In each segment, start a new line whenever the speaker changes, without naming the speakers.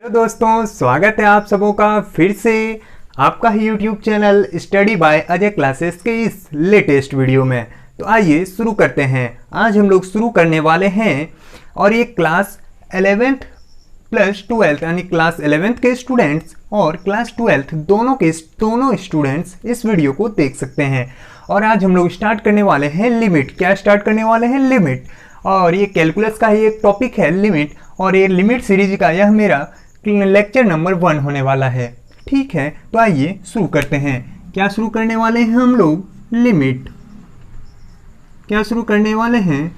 तो दोस्तों स्वागत है आप सबों का फिर से आपका ही YouTube channel study bye Ajay classes के इस लेटेस्ट वीडियो में। तो आइए शुरू करते हैं। आज हम लोग शुरू करने वाले हैं और ये क्लास 11th प्लस 12th यानी क्लास 11th के स्टूडेंट्स और क्लास 12th दोनों स्टूडेंट्स इस वीडियो को देख सकते हैं। और आज हम लोग स्टार्ट करने वाले हैं लिमिट। क्या स्टार्ट करने वाले हैं? लिमिट। और ये कैलकुलस का ही एक टॉपिक है लिमिट, और ये लिमिट सीरीज का यह मेरा लेक्चर नंबर 1 होने वाला है। ठीक है, तो आइए शुरू करते हैं। क्या शुरू करने वाले हैं हम लोग? लिमिट। क्या शुरू करने वाले हैं?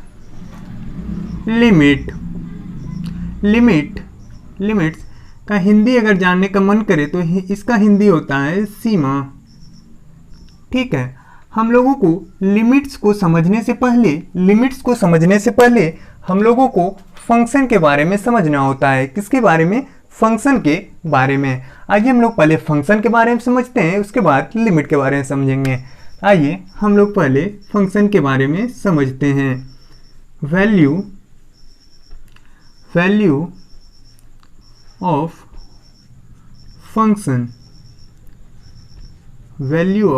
लिमिट। लिमिट्स का हिंदी अगर जानने का मन करे तो इसका हिंदी होता है सीमा। ठीक है, हम लोगों को लिमिट्स को समझने से पहले हम लोगों को फंक्शन के बारे में समझना होता है। किसके बारे में? फंक्शन के बारे में। आइए हम लोग पहले फंक्शन के बारे में समझते हैं, उसके बाद लिमिट के बारे में समझेंगे। आइए हम लोग पहले फंक्शन के बारे में समझते हैं। Value of function. Value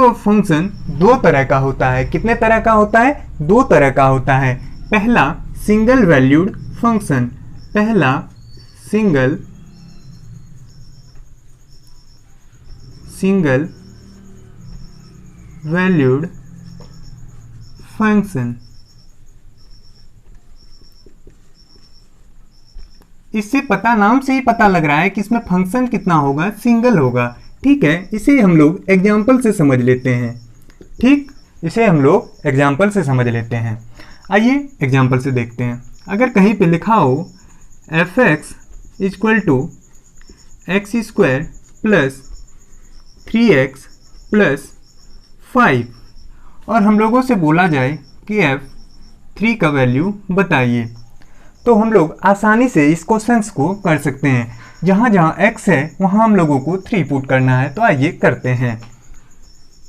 of function दो तरह का होता है। कितने तरह का होता है? 2 तरह का होता है। पहला सिंगल वैल्यूड फंक्शन। पहला सिंगल वैल्यूड फंक्शन। इससे नाम से ही पता लग रहा है कि इसमें फंक्शन कितना होगा? सिंगल होगा। ठीक है, इसे हम लोग एग्जाम्पल से समझ लेते हैं। ठीक, इसे हम लोग एग्जाम्पल से समझ लेते हैं। आइए एग्जाम्पल से देखते हैं। अगर कहीं पे लिखा हो f(x) = x² + 3x + 5 और हम लोगों से बोला जाए कि f3 का वैल्यू बताइए, तो हम लोग आसानी से इस क्वेश्चंस को कर सकते हैं। जहाँ जहाँ x है वहाँ हम लोगों को 3 पुट करना है। तो आइए करते हैं।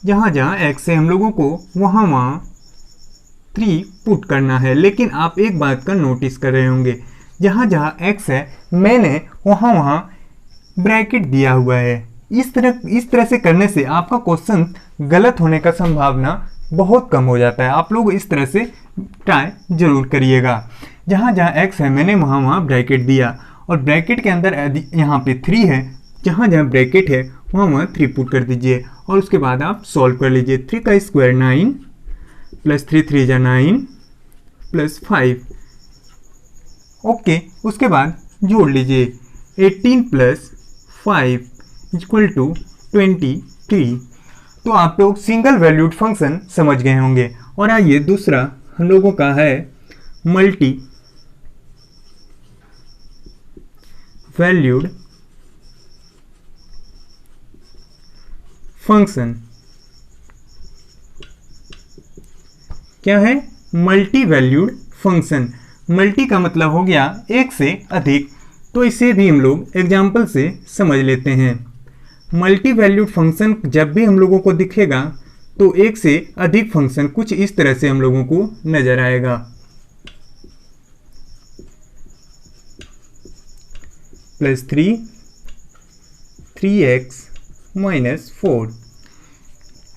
जहाँ जहाँ x है हम लोगों को वहाँ 3 पुट करना है। लेकिन आप एक बात का नोटिस कर रहे होंगे, जहाँ जहाँ x है मैंने वहाँ ब्रैकेट दिया हुआ है। इस तरह से करने से आपका क्वेश्चन गलत होने का संभावना बहुत कम हो जाता है। आप लोग इस तरह से ट्राई जरूर करिएगा। जहाँ जहाँ x है मैंने वहाँ ब्रैकेट दिया, और ब्रैकेट के अंदर यहाँ पे 3 है। जहाँ जहाँ ब्रैकेट है वहाँ 3 पुट कर दीजिए, और उसके बाद आप सॉल्व कर लीजिए। 3 का स्क्वायर 9 + 3 3 = 9 + 5। ओके, उसके बाद जोड़ लीजिए 18 + 5 = 23। तो आप लोग सिंगल वैल्यूड फंक्शन समझ गए होंगे। और आइए दूसरा हम लोगों का है मल्टी वैल्यूड फंक्शन। क्या है? Multi valued function. मल्टी का मतलब हो गया एक से अधिक, तो इसे भी हम लोग एग्जाम्पल से समझ लेते हैं। मल्टी वैल्यूड फंक्शन जब भी हम लोगों को दिखेगा तो एक से अधिक फंक्शन कुछ इस तरह से हम लोगों को नजर आएगा। +3 3x - 4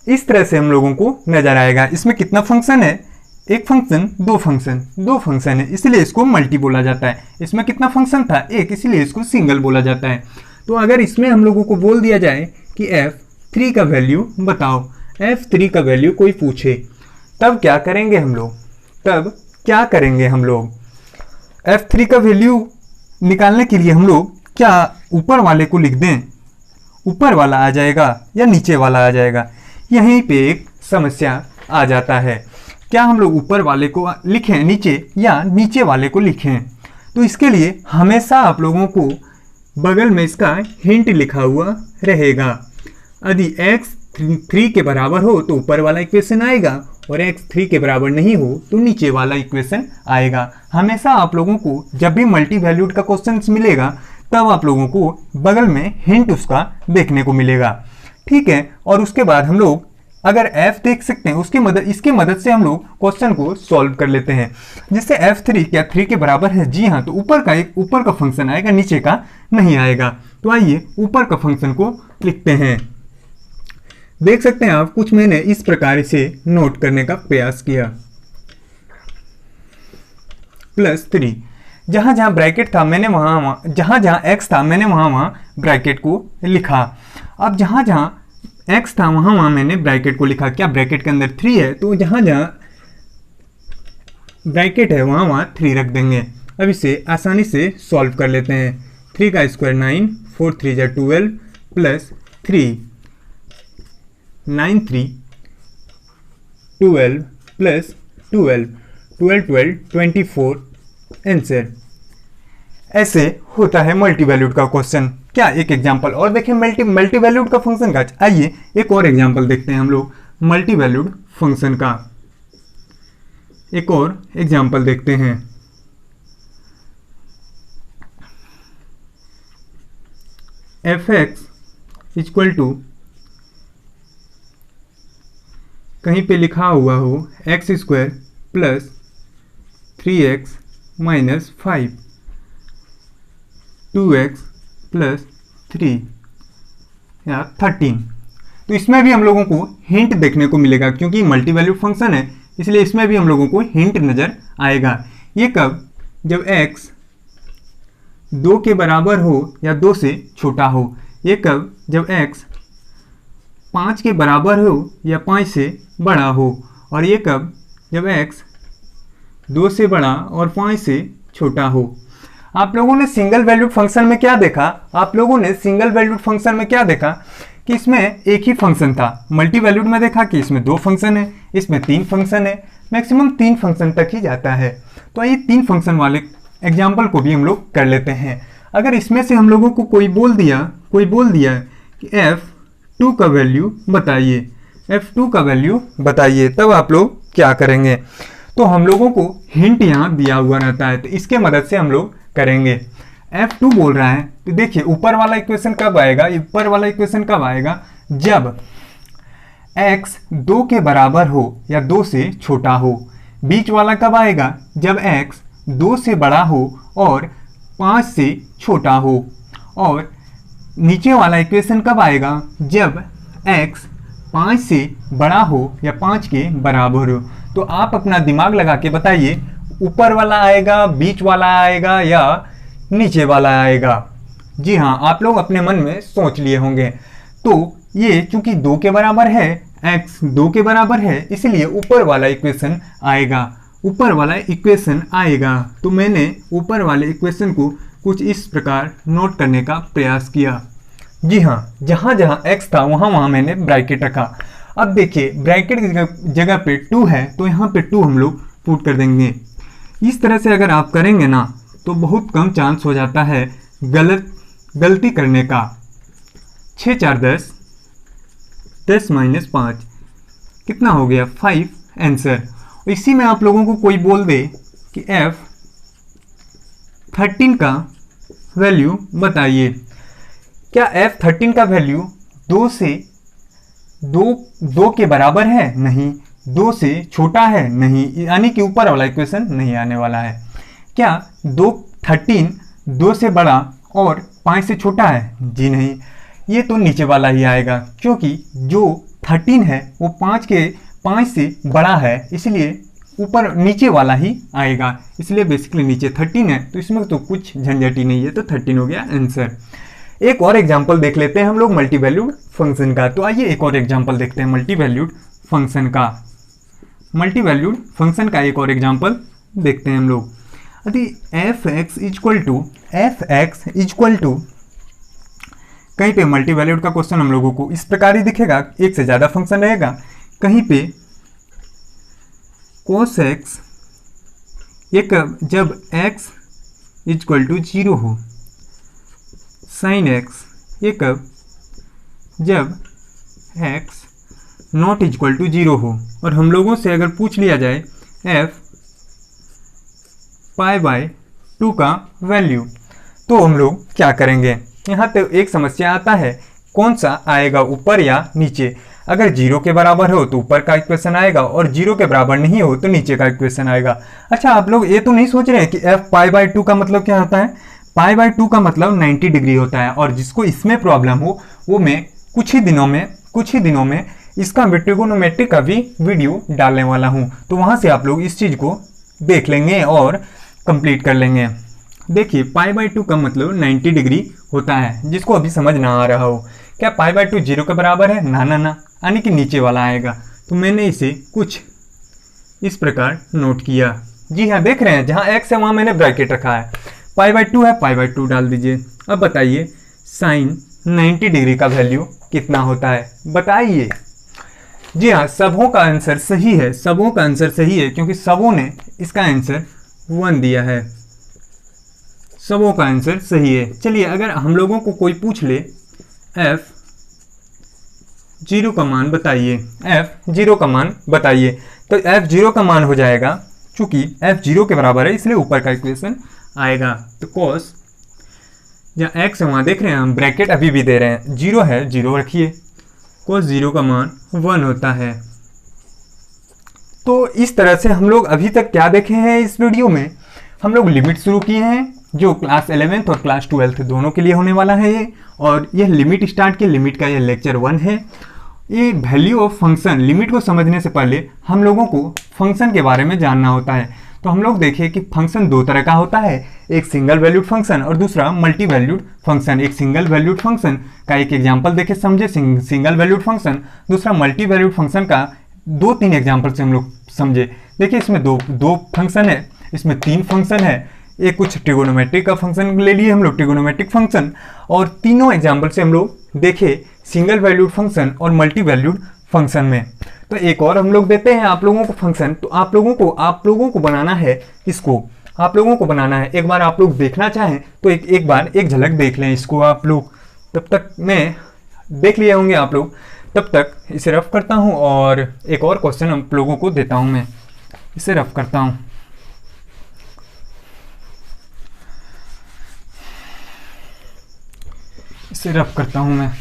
इस तरह से हम लोगों को नजर आएगा। इसमें कितना फंक्शन है? एक फंक्शन, दो फंक्शन है, इसलिए इसको मल्टी बोला जाता है। इसमें कितना फंक्शन था? एक, इसलिए इसको सिंगल बोला जाता है। तो अगर इसमें हम लोगों को बोल दिया जाए कि f3 का वैल्यू बताओ, f3 का वैल्यू कोई पूछे, तब क्या करेंगे हम लोग? f3 का वैल्यू निकालने के लिए हम लोग क्या ऊपर वाले को लिख दें? ऊपर वाला आ जाएगा या नीचे वाला आ जाएगा? यहीं पे एक समस्या आ जाता है। क्या हम लोग ऊपर वाले को लिखें नीचे, या नीचे वाले को लिखें? तो इसके लिए हमेशा आप लोगों को बगल में इसका हिंट लिखा हुआ रहेगा। यदि x 3 के बराबर हो तो ऊपर वाला इक्वेशन आएगा, और x 3 के बराबर नहीं हो तो नीचे वाला इक्वेशन आएगा। हमेशा आप लोगों को जब भी मल्टी वैल्यूड का क्वेश्चन मिलेगा तब आप लोगों को बगल में हिंट उसका देखने को मिलेगा। ठीक है, और उसके बाद हम लोग अगर f देख सकते हैं इसकी मदद से हम लोग क्वेश्चन को सॉल्व कर लेते हैं। जैसे f3 क्या 3 के बराबर है? जी हाँ, तो ऊपर का फंक्शन आएगा, नीचे का नहीं आएगा। तो आइए ऊपर का फंक्शन को लिखते हैं। देख सकते हैं आप, कुछ मैंने इस प्रकार से नोट करने का प्रयास किया। +3, जहां जहां ब्रैकेट था मैंने जहां x था मैंने वहां ब्रैकेट को लिखा। अब जहां जहां x था वहां मैंने ब्रैकेट को लिखा। क्या ब्रैकेट के अंदर 3 है? तो जहां जहां ब्रैकेट है वहां 3 रख देंगे। अब इसे आसानी से सॉल्व कर लेते हैं। 3 का स्क्वायर 9, 4 3 जा 12 +3 9 3 12 +12 12 12 24 आंसर। ऐसे होता है मल्टी वैल्यूड का क्वेश्चन। क्या एक एग्जांपल और देखें मल्टी वैल्यूड का फंक्शन का? आइए एक और एग्जांपल देखते हैं हम लोग मल्टी वैल्यूड फंक्शन का। एक और एग्जांपल देखते हैं। f(x) = कहीं पे लिखा हुआ हो x² + 3x - 5 2x + 3 या 13। तो इसमें भी हम लोगों को हिंट देखने को मिलेगा, क्योंकि मल्टी वैल्यूड फंक्शन है इसलिए इसमें भी हम लोगों को हिंट नज़र आएगा। ये कब? जब x 2 के बराबर हो या 2 से छोटा हो। ये कब? जब x 5 के बराबर हो या 5 से बड़ा हो। और ये कब? जब x 2 से बड़ा और 5 से छोटा हो। आप लोगों ने सिंगल वैल्यूड फंक्शन में क्या देखा? कि इसमें एक ही फंक्शन था। मल्टी वैल्यूड में देखा कि इसमें 2 फंक्शन है, इसमें 3 फंक्शन है, मैक्सिमम 3 फंक्शन तक ही जाता है। तो ये 3 फंक्शन वाले एग्जाम्पल को भी हम लोग कर लेते हैं। अगर इसमें से हम लोगों को कोई बोल दिया कि f2 का वैल्यू बताइए, तब आप लोग क्या करेंगे? तो हम लोगों को हिंट यहाँ दिया हुआ रहता है, तो इसके मदद से हम लोग करेंगे। f2 बोल रहा है, तो देखिए ऊपर वाला इक्वेशन कब आएगा? जब x 2 के बराबर हो या 2 से छोटा हो। बीच वाला कब आएगा? जब x 2 से बड़ा हो और 5 से छोटा हो। और नीचे वाला इक्वेशन कब आएगा? जब x 5 से बड़ा हो या 5 के बराबर हो। तो आप अपना दिमाग लगा के बताइए, ऊपर वाला आएगा, बीच वाला आएगा या नीचे वाला आएगा? जी हाँ, आप लोग अपने मन में सोच लिए होंगे। तो ये चूंकि 2 के बराबर है, x 2 के बराबर है, इसलिए ऊपर वाला इक्वेशन आएगा। तो मैंने ऊपर वाले इक्वेशन को कुछ इस प्रकार नोट करने का प्रयास किया। जी हाँ, जहाँ जहाँ x था वहाँ मैंने ब्रैकेट रखा। अब देखिए ब्रैकेट की जगह पे 2 है, तो यहाँ पे 2 हम लोग पुट कर देंगे। इस तरह से अगर आप करेंगे ना, तो बहुत कम चांस हो जाता है गलती करने का। 6 4 10 10 - 5 कितना हो गया? 5 आंसर। इसी में आप लोगों को कोई बोल दे कि f13 का वैल्यू बताइए। क्या f13 का वैल्यू 2 के बराबर है? नहीं। 2 से छोटा है? नहीं, यानी कि ऊपर वाला इक्वेशन नहीं आने वाला है। क्या 13 2 से बड़ा और 5 से छोटा है? जी नहीं, ये तो नीचे वाला ही आएगा, क्योंकि जो 13 है वो 5 से बड़ा है, इसलिए नीचे वाला ही आएगा। इसलिए बेसिकली नीचे 13 है, तो इसमें तो कुछ झंझट ही नहीं है, तो 13 हो गया आंसर। एक और एग्जाम्पल देख लेते हैं हम लोग मल्टी वैल्यूड फंक्शन का। तो आइए एक और एग्जाम्पल देखते हैं मल्टी वैल्यूड फंक्शन का। एक और एग्जाम्पल देखते हैं हम लोग। यदि f(x) कहीं पे मल्टी वैल्यूड का क्वेश्चन हम लोगों को इस प्रकार ही दिखेगा, एक से ज़्यादा फंक्शन रहेगा। कहीं पे cos x जब x = 0 हो, sin x जब x ≠ 0 हो। और हम लोगों से अगर पूछ लिया जाए f π/2 का वैल्यू, तो हम लोग क्या करेंगे? यहाँ तो एक समस्या आता है, कौन सा आएगा, ऊपर या नीचे? अगर 0 के बराबर हो तो ऊपर का इक्वेशन आएगा और 0 के बराबर नहीं हो तो नीचे का इक्वेशन आएगा। अच्छा, आप लोग ये तो नहीं सोच रहे हैं कि f π/2 का मतलब क्या होता है? π/2 का मतलब 90 डिग्री होता है, और जिसको इसमें प्रॉब्लम हो वो मैं कुछ ही दिनों में इसका ट्रिगोनोमेट्री का भी वीडियो डालने वाला हूँ, तो वहाँ से आप लोग इस चीज़ को देख लेंगे और कंप्लीट कर लेंगे। देखिए π/2 का मतलब 90 डिग्री होता है, जिसको अभी समझ ना आ रहा हो। क्या π/2 0 के बराबर है? ना, यानी कि नीचे वाला आएगा। तो मैंने इसे कुछ इस प्रकार नोट किया। जी हाँ, देख रहे हैं जहाँ x है वहाँ मैंने ब्रैकेट रखा है। π/2 है, π/2 डाल दीजिए। अब बताइए साइन 90 डिग्री का वैल्यू कितना होता है? बताइए। जी हाँ, सबों का आंसर सही है, सबों का आंसर सही है, क्योंकि सबों ने इसका आंसर 1 दिया है। सबों का आंसर सही है। चलिए, अगर हम लोगों को कोई पूछ ले f0 का मान बताइए, f0 का मान बताइए, तो f0 का मान हो जाएगा, चूंकि f0 के बराबर है इसलिए ऊपर का इक्वेशन आएगा। तो cos, जहाँ x है वहाँ देख रहे हैं हम ब्रैकेट अभी भी दे रहे हैं, 0 है 0 रखिए, cos 0 का मान 1 होता है। तो इस तरह से हम लोग अभी तक क्या देखे हैं इस वीडियो में? हम लोग लिमिट शुरू किए हैं, जो क्लास 11th और क्लास 12th दोनों के लिए होने वाला है ये, और यह लिमिट स्टार्ट की लिमिट का यह लेक्चर 1 है। ये वैल्यू ऑफ फंक्शन, लिमिट को समझने से पहले हम लोगों को फंक्शन के बारे में जानना होता है। तो हम लोग देखें कि फंक्शन दो तरह का होता है, एक सिंगल वैल्यूड फंक्शन और दूसरा मल्टी वैल्यूड फंक्शन। एक सिंगल वैल्यूड फंक्शन का एक एग्जांपल देखे समझे, सिंगल वैल्यूड फंक्शन, दूसरा मल्टी वैल्यूड फंक्शन का 2-3 एग्जांपल से हम लोग समझे। देखिए इसमें दो फंक्शन है, इसमें 3 फंक्शन है। एक कुछ ट्रिगोनोमेट्रिक का फंक्शन ले लिए हम लोग, ट्रिगोनोमेट्रिक फंक्शन, और तीनों एग्जाम्पल से हम लोग देखे सिंगल वैल्यूड फंक्शन और मल्टी वैल्यूड फंक्शन में। तो एक और हम लोग देते हैं आप लोगों को फंक्शन। तो आप लोगों को बनाना है इसको, आप लोगों को बनाना है। एक बार आप लोग देखना चाहें तो एक बार एक झलक देख लें इसको आप लोग। तब तक मैं देख लिए होंगे आप लोग, तब तक इसे रफ करता हूँ और एक और क्वेश्चन आप लोगों को देता हूँ। मैं इसे रफ करता हूँ। इसे रफ करता हूँ मैं।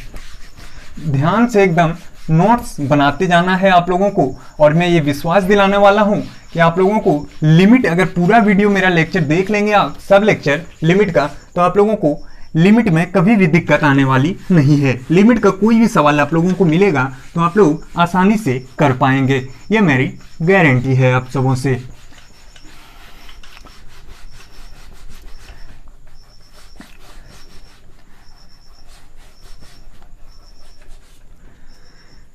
ध्यान से एकदम नोट्स बनाते जाना है आप लोगों को, और मैं ये विश्वास दिलाने वाला हूँ कि आप लोगों को लिमिट, अगर पूरा वीडियो मेरा लेक्चर देख लेंगे आप, सब लेक्चर लिमिट का, तो आप लोगों को लिमिट में कभी भी दिक्कत आने वाली नहीं है। लिमिट का कोई भी सवाल आप लोगों को मिलेगा तो आप लोग आसानी से कर पाएंगे, ये मेरी गारंटी है आप सबों से।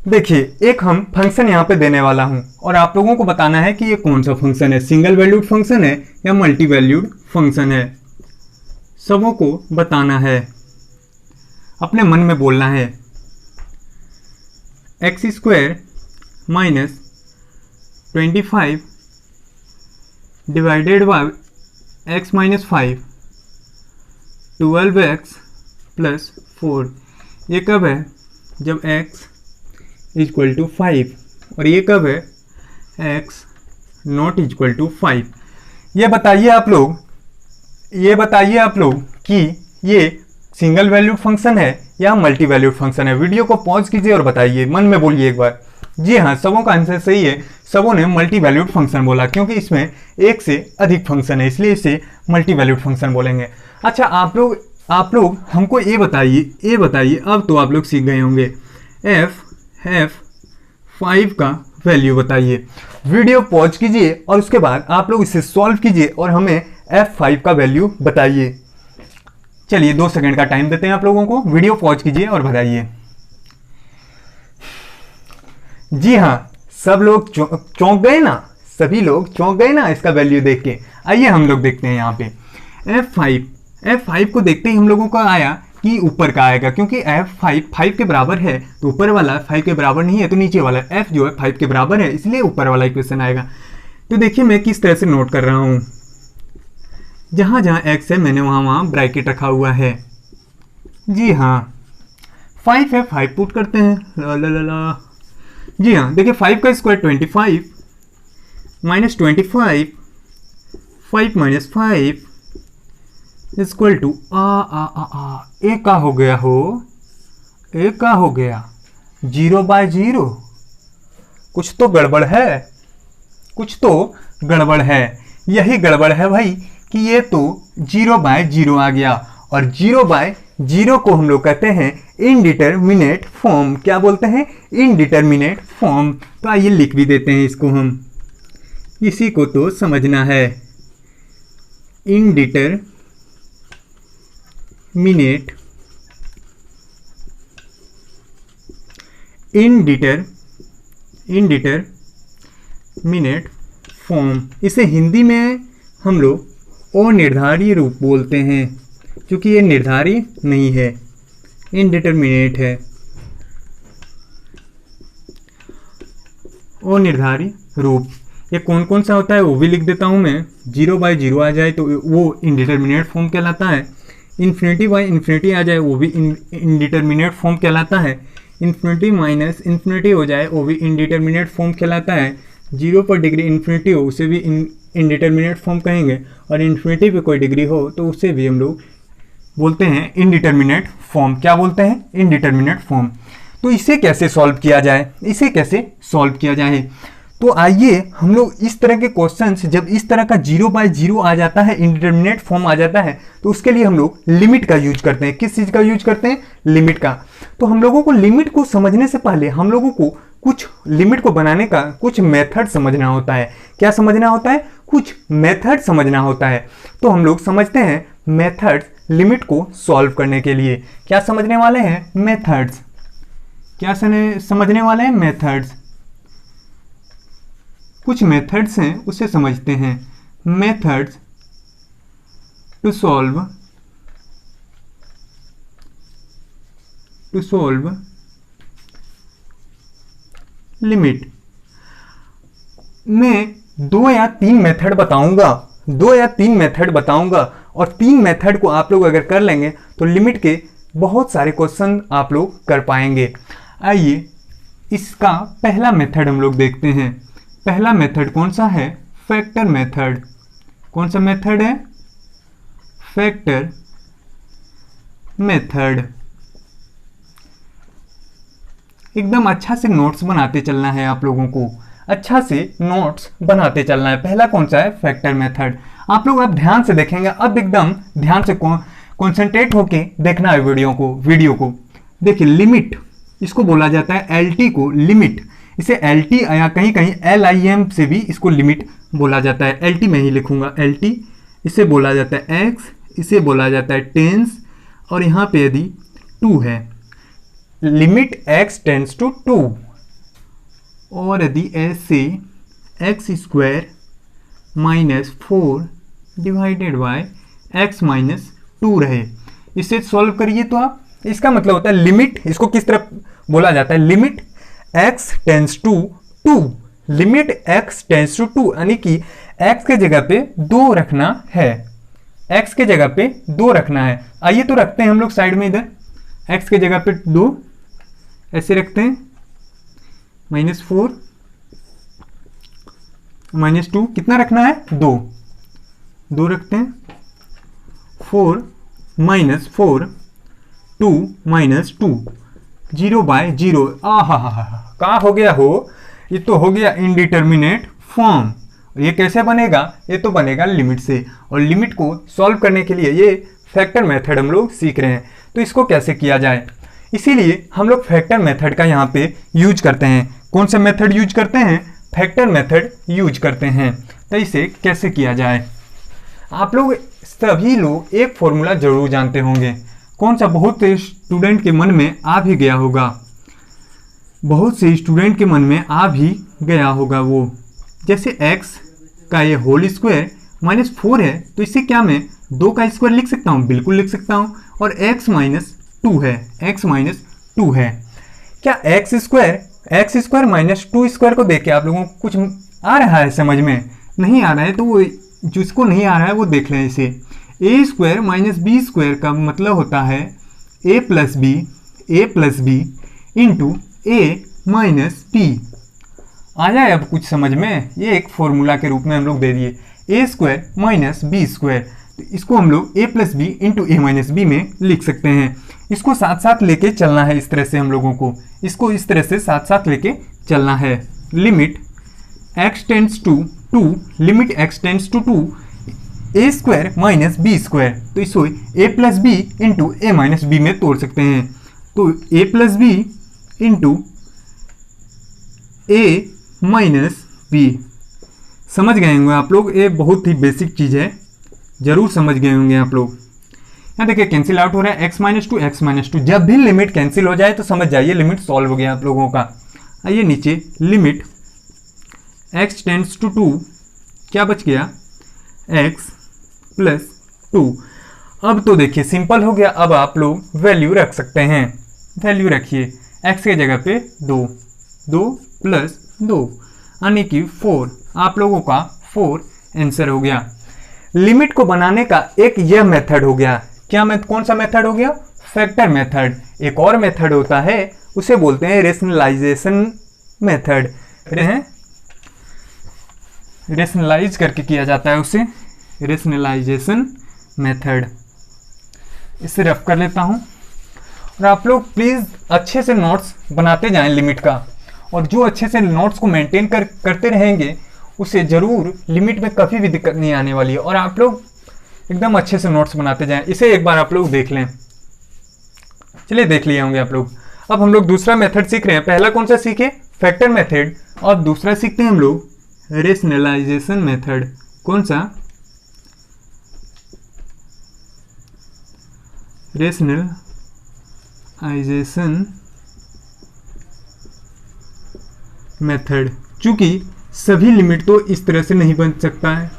देखिए एक हम फंक्शन यहाँ पे देने वाला हूँ और आप लोगों को बताना है कि ये कौन सा फंक्शन है, सिंगल वैल्यूड फंक्शन है या मल्टी वैल्यूड फंक्शन है। सबों को बताना है, अपने मन में बोलना है। x² minus 25 divided by x minus 5 12x plus 4। ये कब है? जब x इक्वल टू 5। और ये कब है? x not equal to 5। ये बताइए आप लोग कि ये सिंगल वैल्यूड फंक्शन है या मल्टी वैल्यूड फंक्शन है। वीडियो को पॉज कीजिए और बताइए, मन में बोलिए एक बार। जी हाँ, सबों का आंसर सही है। सबों ने मल्टी वैल्यूड फंक्शन बोला, क्योंकि इसमें एक से अधिक फंक्शन है, इसलिए इसे मल्टी वैल्यूड फंक्शन बोलेंगे। अच्छा, आप लोग हमको ये बताइए, अब तो आप लोग सीख गए होंगे। f5 का वैल्यू बताइए। वीडियो पॉज कीजिए और उसके बाद आप लोग इसे सॉल्व कीजिए और हमें f5 का वैल्यू बताइए। चलिए 2 सेकंड का टाइम देते हैं आप लोगों को। वीडियो पॉज कीजिए और बताइए। जी हाँ, सब लोग चौंक गए ना, सभी लोग चौंक गए ना इसका वैल्यू देख के। आइए हम लोग देखते हैं यहाँ पे f5 को देखते ही हम लोगों को आया कि ऊपर का आएगा, क्योंकि f5 5 के बराबर है तो ऊपर वाला 5 के बराबर नहीं है तो नीचे वाला f जो है 5 के बराबर है, इसलिए ऊपर वाला इक्वेशन आएगा। तो देखिए मैं किस तरह से नोट कर रहा हूँ। जहाँ जहाँ x है मैंने वहाँ ब्रैकेट रखा हुआ है। जी हाँ, 5 है, 5 पुट करते हैं। ला। जी हाँ, देखिए 5 का square 25 minus 25, 5 minus 5 equal to A का हो गया। 0/0, कुछ तो गड़बड़ है, कुछ तो गड़बड़ है। यही गड़बड़ है भाई कि ये तो 0/0 आ गया, और 0/0 को हम लोग कहते हैं इनडिटरमिनेट फॉर्म। क्या बोलते हैं? Indeterminate form. तो आइए लिख भी देते हैं इसको हम, इसी को तो समझना है। इनडिटरमिनेट फॉर्म, इसे हिंदी में हम लोग अनिर्धारित रूप बोलते हैं, क्योंकि ये निर्धारित नहीं है, इनडिटरमिनेट है, अनिर्धारित रूप। ये कौन कौन सा होता है वो भी लिख देता हूँ मैं। 0/0 आ जाए तो वो इनडिटरमिनेट फॉर्म कहलाता है। इन्फिनिटी आ जाए वो भी इनडिटरमिनेट फॉर्म कहलाता है। इन्फिनिटी माइनस इन्फिनिटी हो जाए वो भी इनडिटरमिनेट फॉर्म कहलाता है। 0 पर डिग्री इन्फिनिटी हो उसे भी इनडिटरमिनेट फॉर्म कहेंगे, और इन्फिनिटी पे कोई डिग्री हो तो उसे भी हम लोग बोलते हैं इनडिटरमिनेट फॉर्म। क्या बोलते हैं? Indeterminate form. तो इसे कैसे सॉल्व किया जाए? तो आइए हम लोग इस तरह के क्वेश्चंस, जब इस तरह का 0/0 आ जाता है, इनडिटरमिनेट फॉर्म आ जाता है, तो उसके लिए हम लोग लिमिट का यूज करते हैं। किस चीज़ का यूज करते हैं? लिमिट का। तो हम लोगों को लिमिट को समझने से पहले हम लोगों को कुछ लिमिट को बनाने का कुछ मेथड समझना होता है। क्या समझना होता है? कुछ मेथड समझना होता है। तो हम लोग समझते हैं मेथड्स लिमिट को सॉल्व करने के लिए। क्या समझने वाले हैं? मेथड्स। क्या समझने वाले हैं? मेथड्स। कुछ मेथड्स हैं उसे समझते हैं। Methods to solve limit. मैं 2 या 3 मेथड बताऊंगा, और 3 मेथड को आप लोग अगर कर लेंगे तो लिमिट के बहुत सारे क्वेश्चन आप लोग कर पाएंगे। आइए इसका पहला मेथड हम लोग देखते हैं। पहला मेथड कौन सा है? Factor method. कौन सा मेथड है? Factor method. एकदम अच्छा से नोट्स बनाते चलना है आप लोगों को, अच्छा से नोट्स बनाते चलना है। पहला कौन सा है? Factor method. आप लोग अब ध्यान से देखेंगे, अब एकदम ध्यान से कॉन्सेंट्रेट होके देखना है वीडियो को। देखिए लिमिट, इसको बोला जाता है LT को लिमिट। इसे LT या कहीं कहीं LIM से भी इसको लिमिट बोला जाता है। LT में ही लिखूंगा LT। इसे बोला जाता है X, इसे बोला जाता है टेंस, और यहाँ पे यदि 2 है, लिमिट x टेंड्स टू 2, और यदि ऐसे x² -4 डिवाइडेड बाय x - 2 रहे, इसे सॉल्व करिए तो आप, इसका मतलब होता है लिमिट, इसको किस तरह बोला जाता है? Limit x tends to 2, limit x tends to 2, यानी कि x के जगह पे 2 रखना है, x के जगह पे 2 रखना है। आइए तो रखते हैं हम लोग साइड में, इधर x के जगह पे 2 ऐसे रखते हैं, -4 -2 कितना रखना है? 2 रखते हैं। 4 -4 2 -2 0/0। कहाँ हो गया हो? ये तो हो गया इनडिटरमिनेट फॉर्म। ये कैसे बनेगा? ये तो बनेगा लिमिट से, और लिमिट को सॉल्व करने के लिए ये फैक्टर मेथड हम लोग सीख रहे हैं। तो इसको कैसे किया जाए, इसीलिए हम लोग फैक्टर मेथड का यहाँ पे यूज करते हैं। कौन सा मेथड यूज करते हैं? फैक्टर मेथड यूज करते हैं। तो इसे कैसे किया जाए? आप लोग सभी लोग एक फॉर्मूला जरूर जानते होंगे। कौन सा? बहुत से स्टूडेंट के मन में आ भी गया होगा, वो जैसे x का ये होल स्क्वायर -4 है, तो इसे क्या मैं 2 का स्क्वायर लिख सकता हूँ? बिल्कुल लिख सकता हूँ। और x - 2 है, क्या x स्क्वायर -2 स्क्वायर को देख के आप लोगों को कुछ आ रहा है समझ में? नहीं आ रहा है तो वो जिसको नहीं आ रहा है वो देख लें। इसे a² - b² का मतलब होता है a + b into a - b। आ जाए अब कुछ समझ में? ये एक फॉर्मूला के रूप में हम लोग दे दिए, a² - b²। तो इसको हम लोग a plus B into A minus B में लिख सकते हैं। इसको साथ साथ लेके चलना है, इस तरह से हम लोगों को इसको इस तरह से साथ साथ लेके चलना है। Limit x tends to 2, limit x tends to 2 A square minus B square, तो इसको a plus B into A minus B में तोड़ सकते हैं। तो a plus B into A minus B, समझ गए होंगे आप लोग, ये बहुत ही बेसिक चीज़ है, जरूर समझ गए होंगे आप लोग। यहाँ देखिए कैंसिल आउट हो रहा है x minus two x minus two, जब भी लिमिट कैंसिल हो जाए तो समझ जाइए लिमिट सॉल्व हो गया आप लोगों का। आइए नीचे, लिमिट x टेंड्स टू 2, क्या बच गया x प्लस 2। अब तो देखिए सिंपल हो गया, अब आप लोग वैल्यू रख सकते हैं। वैल्यू रखिए, x के जगह पे 2, 2 प्लस 2 यानी कि 4, आप लोगों का 4 आंसर हो गया। लिमिट को बनाने का एक यह मेथड हो गया, क्या कौन सा मेथड हो गया? Factor method. एक और मेथड होता है, उसे बोलते हैं रेशनलाइजेशन मेथड। रेशनलाइज करके किया जाता है उसे, रेशनलाइजेशन मेथड। इसे रफ कर लेता हूं, और आप लोग प्लीज अच्छे से नोट्स बनाते जाएं लिमिट का, और जो अच्छे से नोट्स को मेंटेन करते रहेंगे उसे जरूर लिमिट में कभी भी दिक्कत नहीं आने वाली है। और आप लोग एकदम अच्छे से नोट्स बनाते जाएं। इसे एक बार आप लोग देख लें, चलिए देख लिए होंगे आप लोग। अब हम लोग दूसरा मेथड सीख रहे हैं। पहला कौन सा सीखे? फैक्टर मेथड, और दूसरा सीखते हैं हम लोग रेशनलाइजेशन मेथड। कौन सा? Rationalisation method. चूंकि सभी लिमिट तो इस तरह से नहीं बन सकता है,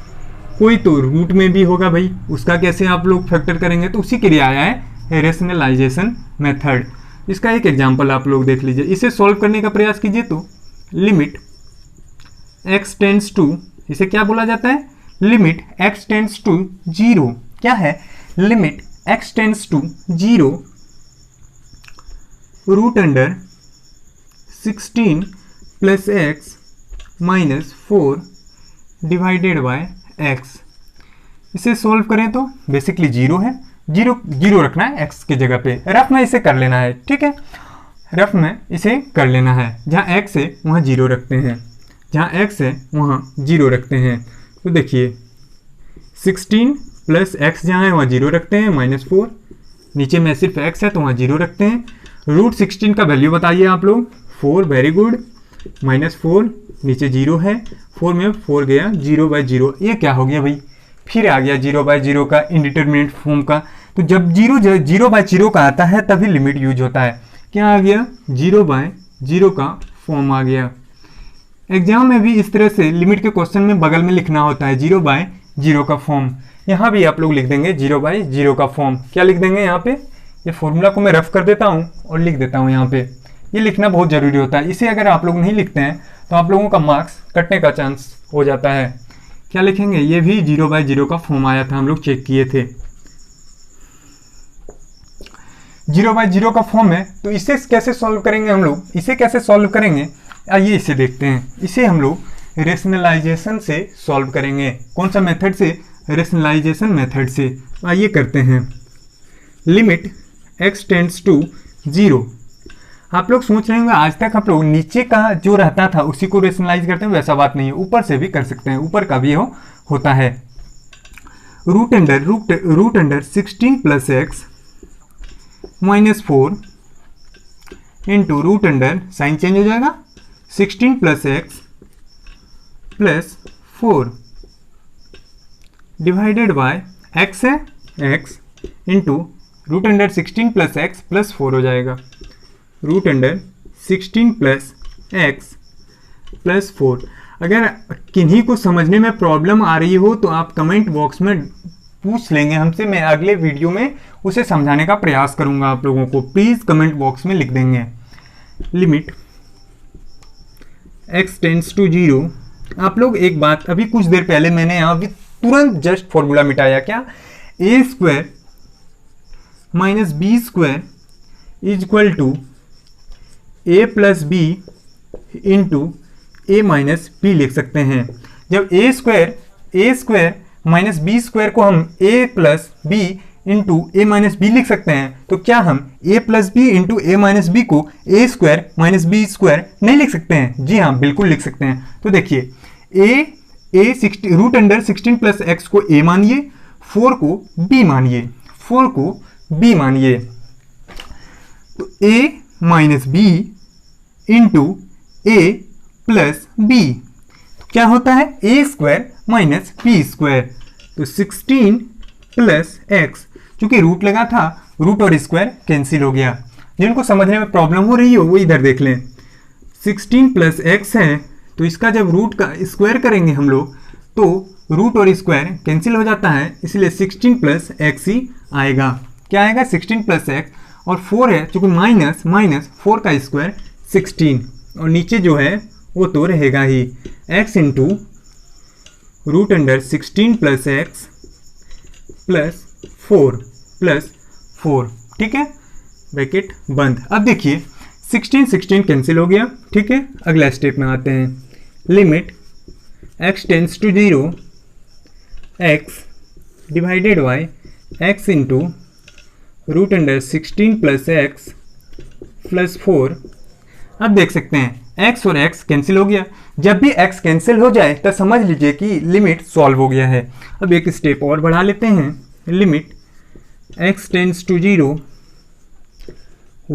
कोई तो रूट में भी होगा भाई, उसका कैसे आप लोग फैक्टर करेंगे, तो उसी के लिए आया है रेशनलाइजेशन मेथड। इसका एक एग्जांपल आप लोग देख लीजिए, इसे सॉल्व करने का प्रयास कीजिए। तो लिमिट x टेंड्स टू, इसे क्या बोला जाता है? लिमिट x टेंड्स टू 0, क्या है? Limit x tends to 0 root under 16 plus x minus 4 divided by x। इसे सॉल्व करें तो बेसिकली 0 है, 0 रखना है x के जगह पे। रफ में इसे कर लेना है, ठीक है, रफ में इसे कर लेना है। जहाँ x है वहाँ 0 रखते हैं, जहाँ x है वहाँ 0 रखते हैं। तो देखिए 16 प्लस x जहाँ है वहाँ 0 रखते हैं, माइनस 4, नीचे में सिर्फ x है तो वहाँ 0 रखते हैं। रूट 16 का वैल्यू बताइए आप लोग, 4, वेरी गुड, माइनस 4, नीचे 0 है, 4 में 4 गया, 0/0, ये क्या हो गया भाई? फिर आ गया 0/0 का इंडिटरमिनेट फॉर्म का। तो जब 0/0 का आता है तभी लिमिट यूज होता है। क्या आ गया? 0/0 का फॉर्म आ गया। एग्जाम में भी इस तरह से लिमिट के क्वेश्चन में बगल में लिखना होता है 0/0 का फॉर्म। यहाँ भी आप लोग लिख देंगे 0/0 का फॉर्म। क्या लिख देंगे यहाँ पे? ये फॉर्मूला को मैं रफ कर देता हूँ और लिख देता हूँ यहाँ पे। ये लिखना बहुत ज़रूरी होता है, इसे अगर आप लोग नहीं लिखते हैं तो आप लोगों का मार्क्स कटने का चांस हो जाता है। क्या लिखेंगे? ये भी 0/0 का फॉर्म आया था, हम लोग चेक किए थे, 0/0 का फॉर्म है। तो इसे कैसे सॉल्व करेंगे हम लोग? इसे कैसे सॉल्व करेंगे आइए इसे देखते हैं। इसे हम लोग रेशनलाइजेशन से सॉल्व करेंगे। कौन सा मेथड से? रेशनलाइजेशन मेथड से। आइए करते हैं। Limit x tends to 0। आप लोग सोच रहे होंगे आज तक हम लोग नीचे का जो रहता था उसी को रेशनलाइज करते हैं, वैसा बात नहीं है, ऊपर से भी कर सकते हैं, ऊपर का भी होता है। Root under 16 plus x minus 4 into root under, sign change हो जाएगा, 16 plus x plus 4 divided by x है x into root under 16 plus x plus 4 हो जाएगा। Root under 16 plus x plus 4। अगर किन्हीं को समझने में प्रॉब्लम आ रही हो तो आप कमेंट बॉक्स में पूछ लेंगे हमसे, मैं अगले वीडियो में उसे समझाने का प्रयास करूंगा आप लोगों को। प्लीज़ कमेंट बॉक्स में लिख देंगे। Limit x tends to 0। आप लोग एक बात, अभी कुछ देर पहले मैंने यहाँ भी तुरंत जस्ट फॉर्मूला मिटाया, क्या? a square minus B square is equal to a plus B into A minus B लिख सकते हैं। जब a square minus B square को हम A plus B into A minus B लिख सकते हैं, तो क्या हम A plus B into A minus B को A square minus B square नहीं लिख सकते हैं? जी हाँ, बिल्कुल लिख सकते हैं। तो देखिए रूट अंडर 16 प्लस एक्स को ए मानिए, 4 को बी मानिए, 4 को बी मानिए, तो ए माइनस बी इंटू ए प्लस बी क्या होता है? ए स्क्वायर माइनस बी स्क्वायर। तो 16 प्लस एक्स, चूंकि रूट लगा था, रूट और स्क्वायर कैंसिल हो गया। जिनको समझने में प्रॉब्लम हो रही हो वो इधर देख लें। 16 प्लस एक्स है, तो इसका जब रूट का स्क्वायर करेंगे हम लोग तो रूट और स्क्वायर कैंसिल हो जाता है, इसलिए 16 प्लस एक्स ही आएगा। क्या आएगा? 16 प्लस एक्स, और 4 है चूंकि माइनस माइनस 4 का स्क्वायर 16, और नीचे जो है वो तो रहेगा ही x into root under 16 plus x plus 4 ठीक है, ब्रैकेट बंद। अब देखिए 16 कैंसिल हो गया, ठीक है। अगला स्टेप में आते हैं, limit x tends to 0 x divided by x into root under 16 plus x plus 4। अब देख सकते हैं x और x कैंसिल हो गया। जब भी x कैंसिल हो जाए तो समझ लीजिए कि लिमिट सॉल्व हो गया है। अब एक स्टेप और बढ़ा लेते हैं, limit x tends to 0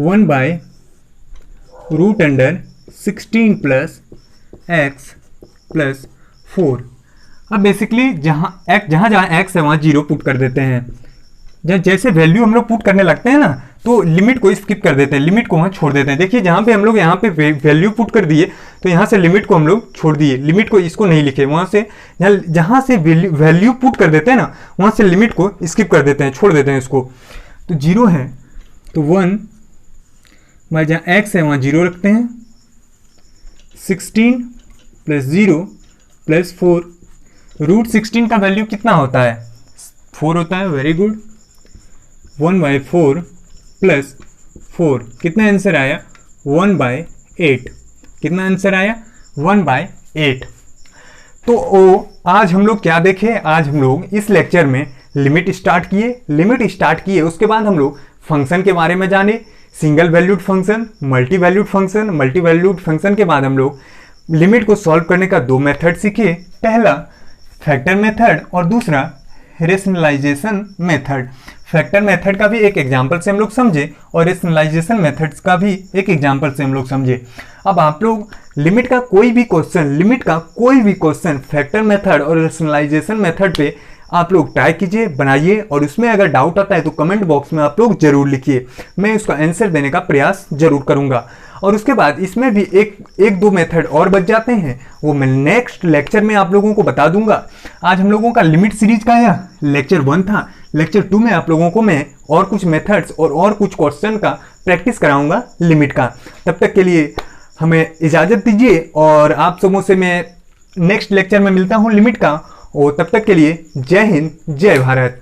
1 by root under 16 plus x plus 4। अब बेसिकली जहाँ x है वहाँ 0 पुट कर देते हैं। जैसे वैल्यू हम लोग पुट करने लगते हैं ना, तो लिमिट को स्किप कर देते हैं, लिमिट को वहाँ छोड़ देते हैं। देखिए जहाँ पे हम लोग यहाँ पे वैल्यू पुट कर दिए तो यहाँ से लिमिट को हम लोग छोड़ दिए, लिमिट को इसको नहीं लिखे, वहाँ से जहाँ से वैल्यू पुट कर देते हैं ना वहाँ से लिमिट को स्किप कर देते हैं, छोड़ देते हैं इसको। तो 0 है तो 1 बाई जहाँ x है वहाँ 0 रखते हैं, 16 प्लस 0 प्लस 4। रूट 16 का वैल्यू कितना होता है? 4 होता है, वेरी गुड। 1 बाई 4 प्लस 4, कितना आंसर आया? 1 बाई 8। कितना आंसर आया? 1 बाई 8। तो आज हम लोग क्या देखे? आज हम लोग इस लेक्चर में लिमिट स्टार्ट किए, उसके बाद हम लोग फंक्शन के बारे में जाने, single valued function, multi valued function के बाद हम लोग लिमिट को सॉल्व करने का 2 मेथड सीखे। पहला फैक्टर मेथड और दूसरा रेशनलाइजेशन मेथड। फैक्टर मेथड का भी एक एग्जांपल से हम लोग समझे और रेशनलाइजेशन मेथड्स का भी एक एग्जांपल से हम लोग समझे। अब आप लोग लिमिट का कोई भी क्वेश्चन फैक्टर मेथड और रेशनलाइजेशन मेथड पे आप लोग ट्राई कीजिए, बनाइए, और उसमें अगर डाउट आता है तो कमेंट बॉक्स में आप लोग जरूर लिखिए, मैं उसका आंसर देने का प्रयास जरूर करूंगा। और उसके बाद इसमें भी एक दो मेथड और बच जाते हैं, वो मैं नेक्स्ट लेक्चर में आप लोगों को बता दूंगा। आज हम लोगों का लिमिट सीरीज का यह लेक्चर 1 था। लेक्चर 2 में आप लोगों को मैं और कुछ मेथड्स और कुछ क्वेश्चन का प्रैक्टिस कराऊंगा लिमिट का। तब तक के लिए हमें इजाज़त दीजिए और आप सबों से मैं नेक्स्ट लेक्चर में मिलता हूँ लिमिट का। और तब तक के लिए जय हिंद, जय भारत।